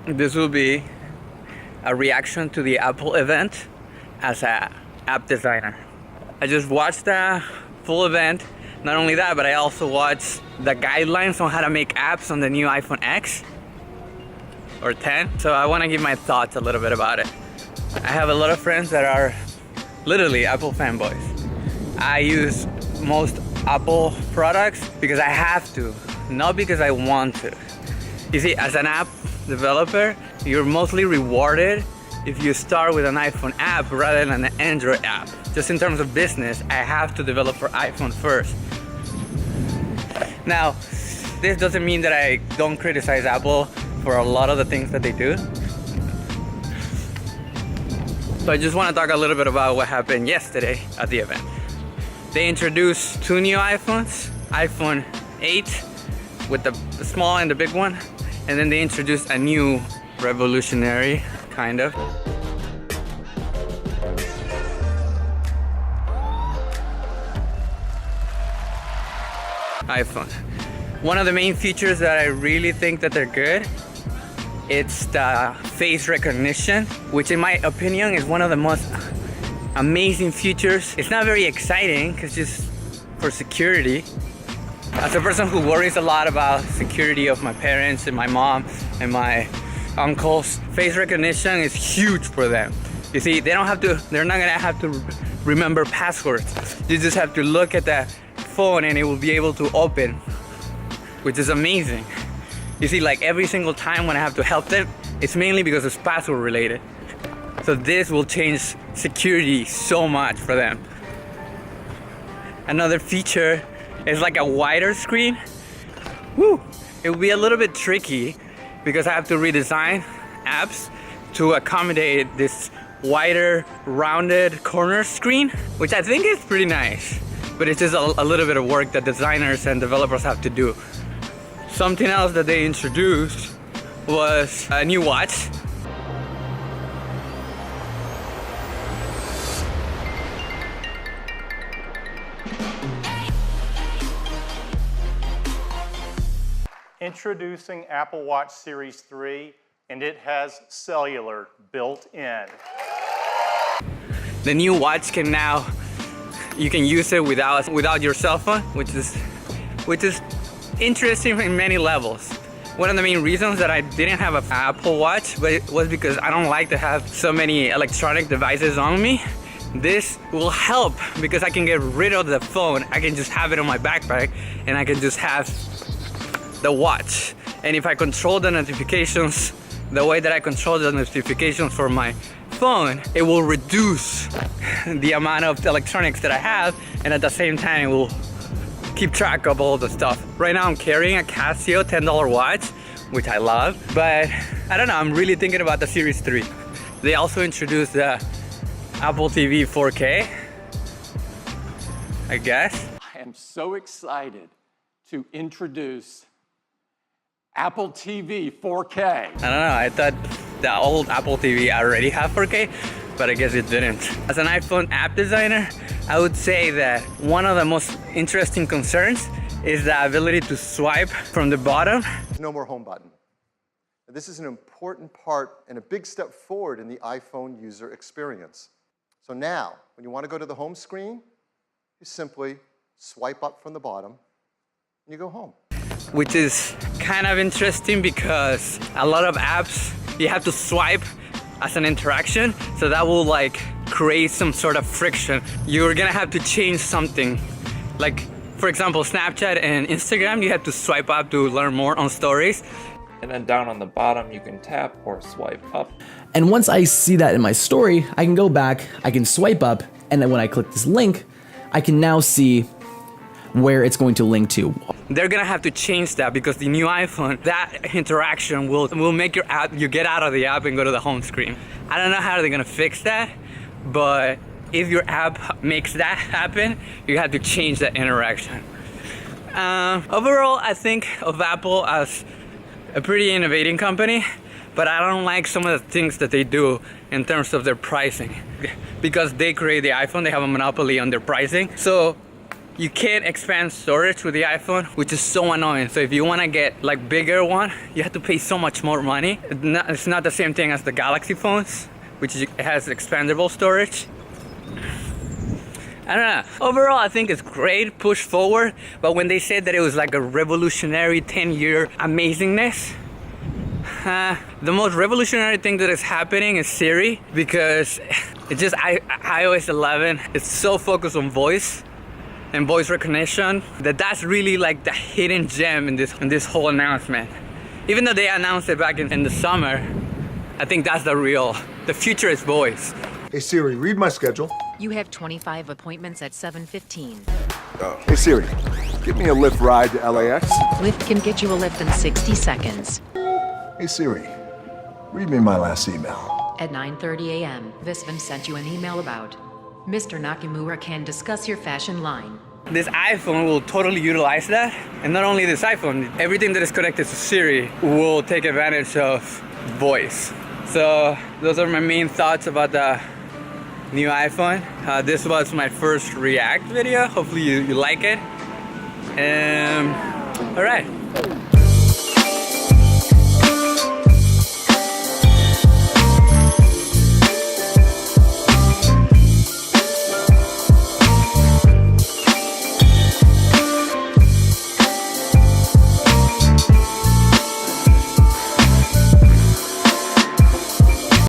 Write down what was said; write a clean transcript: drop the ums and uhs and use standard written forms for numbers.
This will be a reaction to the Apple event as an app designer. I just watched the full event. Not only that, but I also watched the guidelines on how to make apps on the new iPhone X or 10. So I want to give my thoughts a little bit about it. I have a lot of friends that are literally Apple fanboys. I use most Apple products because I have to, not because I want to. You see, as an app developer, you're mostly rewarded if you start with an iPhone app rather than an Android app. Just in terms of business, I have to develop for iPhone first. Now, this doesn't mean that I don't criticize Apple for a lot of the things that they do. So I just want to talk a little bit about what happened yesterday at the event. They introduced two new iPhones, iPhone 8 with the small and the big one, and then they introduced a new revolutionary, kind of, iPhone. One of the main features that I really think that they're good, it's the face recognition, which in my opinion is one of the most amazing features. It's not very exciting because just for security. As a person who worries a lot about security of my parents and my mom and my uncles, face recognition is huge for them. You see, they're not gonna have to remember passwords. You just have to look at the phone and it will be able to open, which is amazing. You see, like every single time when I have to help them, it's mainly because it's password related. So this will change security so much for them. Another feature is like a wider screen. Woo! It will be a little bit tricky because I have to redesign apps to accommodate this wider, rounded corner screen, which I think is pretty nice. But it's just a little bit of work that designers and developers have to do. Something else that they introduced was a new watch. Introducing Apple Watch Series 3, and it has cellular built in. The new watch can now, you can use it without your cell phone, which is interesting in many levels. One of the main reasons that I didn't have an Apple Watch was because I don't like to have so many electronic devices on me. This will help because I can get rid of the phone. I can just have it on my backpack and I can just have the watch. And if I control the notifications the way that I control the notifications for my phone, it will reduce the amount of electronics that I have, and at the same time it will keep track of all the stuff. Right now I'm carrying a Casio $10 watch, which I love, but I don't know, I'm really thinking about the Series 3. They also introduced the Apple TV 4K, I guess. I am so excited to introduce Apple TV 4K. I don't know, I thought the old Apple TV already had 4K, but I guess it didn't. As an iPhone app designer, I would say that one of the most interesting concerns is the ability to swipe from the bottom. There's no more home button. This is an important part and a big step forward in the iPhone user experience. So now, when you want to go to the home screen, you simply swipe up from the bottom and you go home. Which is kind of interesting because a lot of apps, you have to swipe as an interaction, so that will like create some sort of friction. You're gonna have to change something. Like, for example, Snapchat and Instagram, you have to swipe up to learn more on stories. And then down on the bottom, you can tap or swipe up. And once I see that in my story, I can go back, I can swipe up, and then when I click this link, I can now see where it's going to link to. They're gonna have to change that because the new iPhone, that interaction will make your app, you get out of the app and go to the home screen. I don't know how they're gonna fix that, but if your app makes that happen, you have to change that interaction. Overall, I think of Apple as a pretty innovating company, but I don't like some of the things that they do in terms of their pricing. Because they create the iPhone, they have a monopoly on their pricing. So you can't expand storage with the iPhone, which is so annoying. So if you want to get like bigger one, you have to pay so much more money. It's not the same thing as the Galaxy phones, which has expandable storage. I don't know. Overall, I think it's great, push forward. But when they said that it was like a revolutionary 10-year amazingness, the most revolutionary thing that is happening is Siri, because it's just iOS 11. It's so focused on voice and voice recognition that's really like the hidden gem in this whole announcement. Even though they announced it back in the summer, I think that's the future is voice. Hey Siri, read my schedule. You have 25 appointments at 7:15. Hey Siri, give me a Lyft ride to LAX. Lyft can get you a lift in 60 seconds. Hey Siri, read me my last email. At 9:30 a.m., Visvin sent you an email about Mr. Nakamura can discuss your fashion line. This iPhone will totally utilize that. And not only this iPhone, everything that is connected to Siri will take advantage of voice. So those are my main thoughts about the new iPhone. This was my first React video. Hopefully you like it. All right.